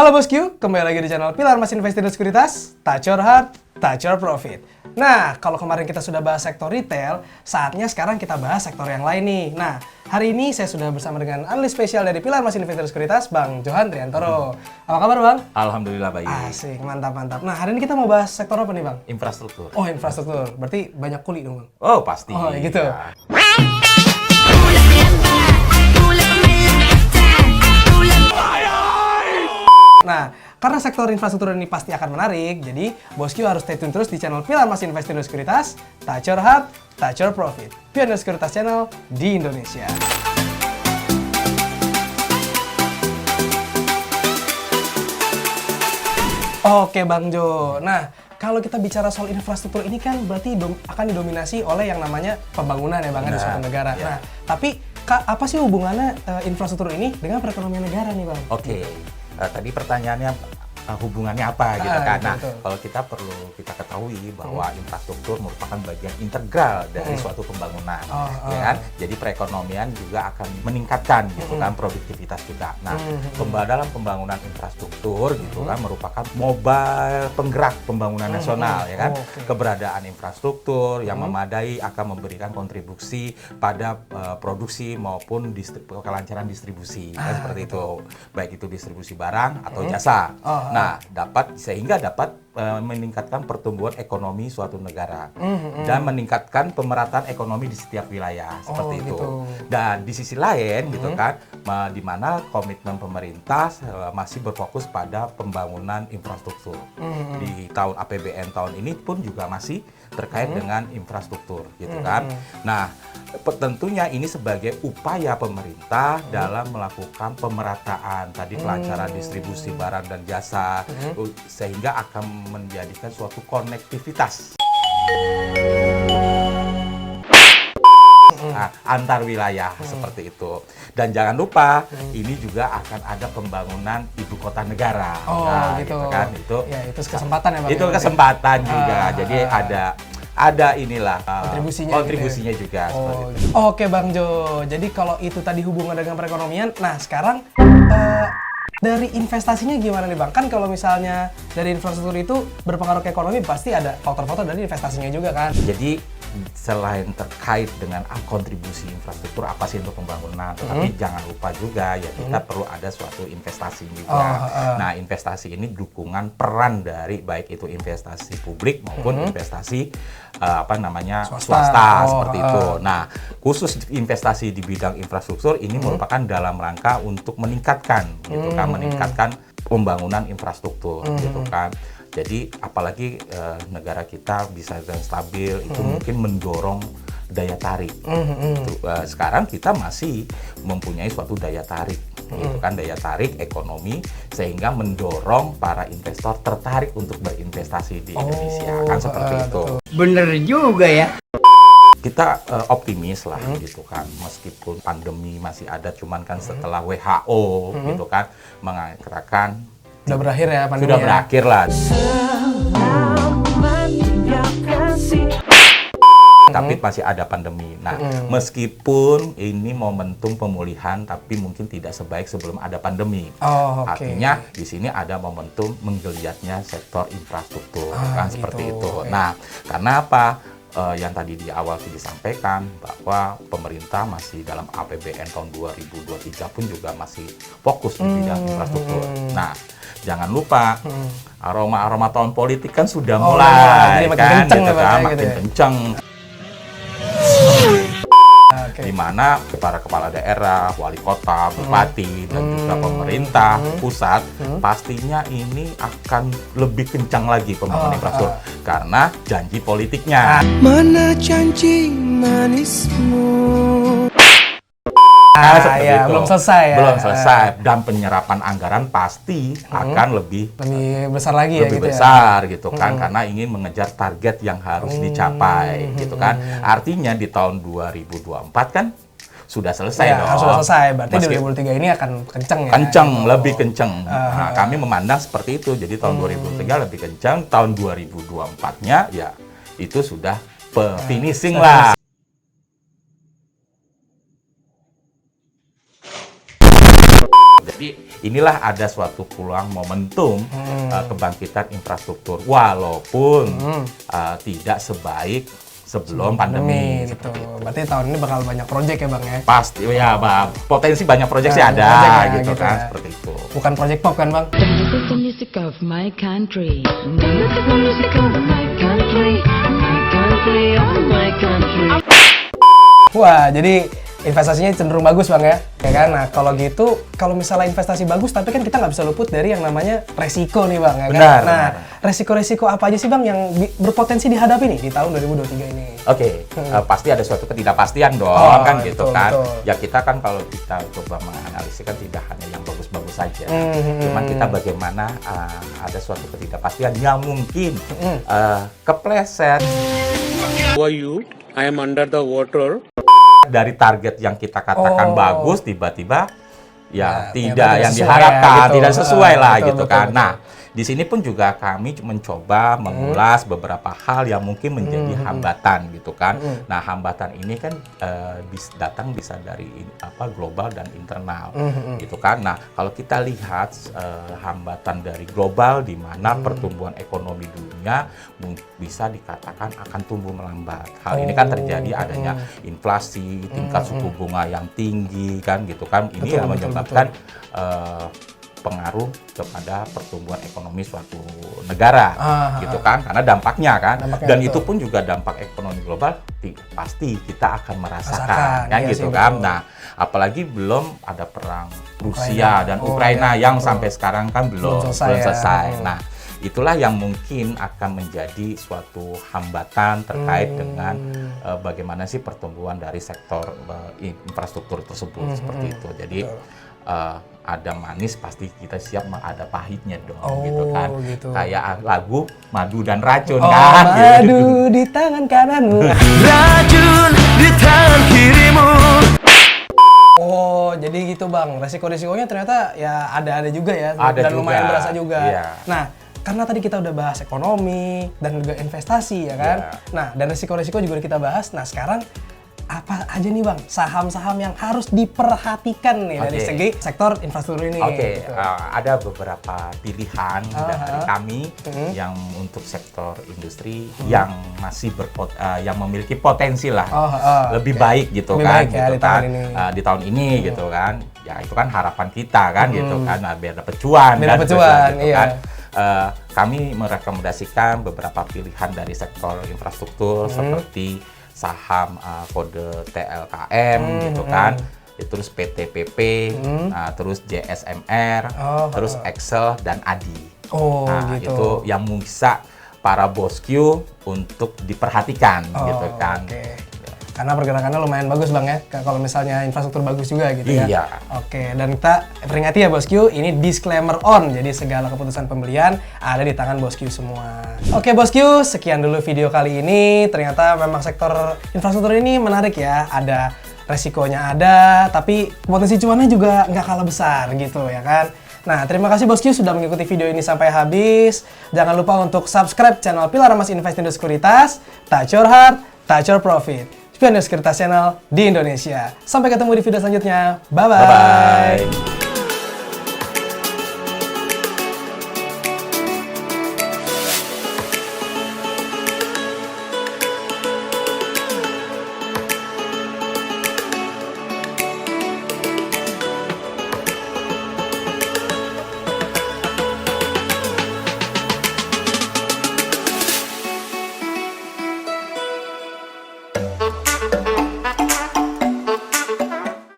Halo bosku, kembali lagi di channel Pilar Mas Invest dan Sekuritas, Touch Your Heart, Touch Your Profit. Nah, kalau kemarin kita sudah bahas sektor retail, saatnya sekarang kita bahas sektor yang lain nih. Nah, hari ini saya sudah bersama dengan analis spesial dari Pilar Mas Invest dan Sekuritas, Bang Johan Triantoro. Apa kabar Bang? Alhamdulillah baik. Asik, mantap. Nah, hari ini kita mau bahas sektor apa nih Bang? Infrastruktur. Oh, infrastruktur. Berarti banyak kuli dong Bang? Oh, pasti. Oh, gitu. Ya. Nah, karena sektor infrastruktur ini pasti akan menarik, jadi bosku harus stay tune terus di channel Pilar Mas Invest dan Sekuritas, Touch Your Heart, Touch Your Profit. Pioneer Sekuritas Channel di Indonesia. Oke Bang Jo, nah kalau kita bicara soal infrastruktur ini kan berarti akan didominasi oleh yang namanya pembangunan ya Bang di suatu negara. Ya. Nah, tapi apa sih hubungannya infrastruktur ini dengan perekonomian negara nih Bang? Oke. Tadi pertanyaannya hubungannya apa gitu kan. Nah, betul. kalau kita ketahui bahwa infrastruktur merupakan bagian integral dari suatu pembangunan, ya kan? Jadi perekonomian juga akan meningkatkan gitu kan produktivitas kita. Nah, dalam pembangunan infrastruktur gitu kan merupakan mobile penggerak pembangunan nasional ya kan. Keberadaan infrastruktur yang memadai akan memberikan kontribusi pada produksi maupun kelancaran distribusi kan seperti itu. Baik itu distribusi barang atau jasa. Nah, dapat meningkatkan pertumbuhan ekonomi suatu negara dan meningkatkan pemerataan ekonomi di setiap wilayah seperti itu. Gitu. Dan di sisi lain gitu kan, di mana komitmen pemerintah masih berfokus pada pembangunan infrastruktur. Di tahun APBN tahun ini pun juga masih terkait dengan infrastruktur gitu kan. Nah, tentunya ini sebagai upaya pemerintah dalam melakukan pemerataan tadi kelancaran distribusi barang dan jasa sehingga akan menjadikan suatu konektivitas antar wilayah seperti itu. Dan jangan lupa ini juga akan ada pembangunan ibu kota negara. Gitu kan itu. Ya, itu kesempatan ya Bang. Itu kesempatan juga. Jadi ada inilah kontribusinya gitu juga seperti itu. Oke Bang Jo, jadi kalau itu tadi hubungan dengan perekonomian, nah sekarang dari investasinya gimana nih Bang? Kan kalau misalnya dari infrastruktur itu berpengaruh ke ekonomi pasti ada faktor-faktor dari investasinya juga kan? Jadi selain terkait dengan kontribusi infrastruktur apa sih untuk pembangunan, tetapi jangan lupa juga ya kita perlu ada suatu investasi juga. Nah, investasi ini dukungan peran dari baik itu investasi publik maupun investasi swasta seperti itu. Nah, khusus investasi di bidang infrastruktur ini merupakan dalam rangka untuk meningkatkan gitu kan, meningkatkan pembangunan infrastruktur gitu kan. Jadi apalagi negara kita bisa dan stabil itu mungkin mendorong daya tarik. Sekarang kita masih mempunyai suatu daya tarik, gitu kan, daya tarik ekonomi sehingga mendorong para investor tertarik untuk berinvestasi di Indonesia kan seperti itu. Bener juga ya. Kita optimis lah gitu kan, meskipun pandemi masih ada, cuman kan setelah WHO gitu kan mengatakan Sudah berakhir ya pandemi. Sudah berakhir lah. Tapi masih ada pandemi. Nah, meskipun ini momentum pemulihan, tapi mungkin tidak sebaik sebelum ada pandemi. Artinya di sini ada momentum menggeliatnya sektor infrastruktur, kan seperti itu. Nah, karena apa? Yang tadi di awal disampaikan bahwa pemerintah masih dalam APBN tahun 2023 pun juga masih fokus di bidang infrastruktur. Nah, jangan lupa aroma tahun politik kan sudah mulai kan, makin kenceng. Di mana para kepala daerah, wali kota, bupati, dan juga pemerintah pusat pastinya ini akan lebih kencang lagi pembangunan infrastruktur karena janji politiknya. Mana janji manismu? Belum selesai ya. Belum selesai, dan penyerapan anggaran pasti akan lebih besar lagi ya, lebih gitu besar gitu kan, karena ingin mengejar target yang harus dicapai gitu kan. Artinya di tahun 2024 kan sudah selesai dong. Harus sudah selesai, berarti 2023 ini akan kenceng ya. Kenceng, lebih kenceng. Nah, kami memandang seperti itu. Jadi tahun 2023 lebih kenceng, tahun 2024-nya ya itu sudah finishing lah. Jadi inilah ada suatu peluang momentum kebangkitan infrastruktur walaupun tidak sebaik sebelum pandemi. Gitu. Berarti tahun ini bakal banyak proyek ya Bang ya? Pasti ya, Bang. Potensi banyak proyek sih ada gitu kan, seperti itu. Bukan proyek pop kan Bang? Look at the music of my country. Look at the music of my country. My country, oh my country. Wah, jadi investasinya cenderung bagus Bang ya? Ya kan? Nah, kalau gitu, kalau misalnya investasi bagus, tapi kan kita nggak bisa luput dari yang namanya resiko nih Bang, ya kan? Benar, Nah, benar. resiko-resiko apa aja sih Bang yang berpotensi dihadapi nih di tahun 2023 ini? Oke, pasti ada suatu ketidakpastian dong, kan gitu betul, kan. betul. Ya kita kan kalau kita coba menganalisis kan tidak hanya yang bagus-bagus saja. Cuman kita bagaimana ada suatu ketidakpastian yang mungkin kepleset Who are you? I am under the water. dari target yang kita katakan bagus, tiba-tiba ya tidak ternyata yang sesuai diharapkan, ya, gitu. tidak sesuai lah Betul, gitu betul, kan. betul. Nah, di sini pun juga kami mencoba mengulas beberapa hal yang mungkin menjadi hambatan gitu kan. Nah, hambatan ini kan datang bisa dari global dan internal gitu kan. Nah, kalau kita lihat hambatan dari global di mana pertumbuhan ekonomi dunia bisa dikatakan akan tumbuh melambat. Hal ini kan terjadi adanya inflasi, tingkat suku bunga yang tinggi kan gitu kan. Ini yang menyebabkan pengaruh kepada pertumbuhan ekonomi suatu negara gitu kan, karena dampaknya kan, dan itu pun juga dampak ekonomi global pasti kita akan merasakan kan iya gitu sih, kan. betul. Nah, apalagi belum ada perang Rusia dan Ukraina yang sampai sekarang kan belum selesai. Nah, itulah yang mungkin akan menjadi suatu hambatan terkait dengan bagaimana sih pertumbuhan dari sektor infrastruktur tersebut seperti itu. Jadi ada manis pasti kita siap ada pahitnya dong gitu kan. Gitu. Kayak lagu madu dan racun Oh, kan. madu di tangan kananmu. Racun di tangan kirimu. Oh, jadi gitu Bang. Resiko-resikonya ternyata ya ada juga ya. Ada dan juga. lumayan berasa juga. Iya. Nah, karena tadi kita udah bahas ekonomi dan juga investasi ya kan. Iya. Nah, dan resiko-resiko juga kita bahas. Nah, sekarang apa aja nih Bang saham-saham yang harus diperhatikan nih dari segi sektor infrastruktur ini? Oke, Gitu. ada beberapa pilihan dari kami yang untuk sektor industri yang masih yang memiliki potensi lah lebih baik gitu Lebih kan, baik ya, gitu di tahun kan. ini. Di tahun ini gitu kan, ya itu kan harapan kita kan gitu kan, biar dapat cuan Biar kan, dapat gitu cuan, gitu iya. kan. Kami merekomendasikan beberapa pilihan dari sektor infrastruktur seperti saham kode TLKM gitu kan, terus PTPP, terus JSMR, terus Excel dan ADI. Nah, gitu. itu yang bisa para bosku untuk diperhatikan gitu kan. Oke. Karena pergerakannya lumayan bagus Bang ya, kalau misalnya infrastruktur bagus juga gitu ya. Iya. Oke, dan kita peringati ya Bosku, ini disclaimer on, jadi segala keputusan pembelian ada di tangan Bosku semua. Oke Bosku, sekian dulu video kali ini. Ternyata memang sektor infrastruktur ini menarik ya, ada resikonya ada, tapi potensi cuannya juga nggak kalah besar gitu ya kan. Nah, terima kasih Bosku sudah mengikuti video ini sampai habis. Jangan lupa untuk subscribe channel Pilar Mas Invest Indo Sekuritas, Touch Your Heart, Touch Your Profit. Pionir Sekuritas Channel di Indonesia. Sampai ketemu di video selanjutnya. Bye-bye. Bye-bye.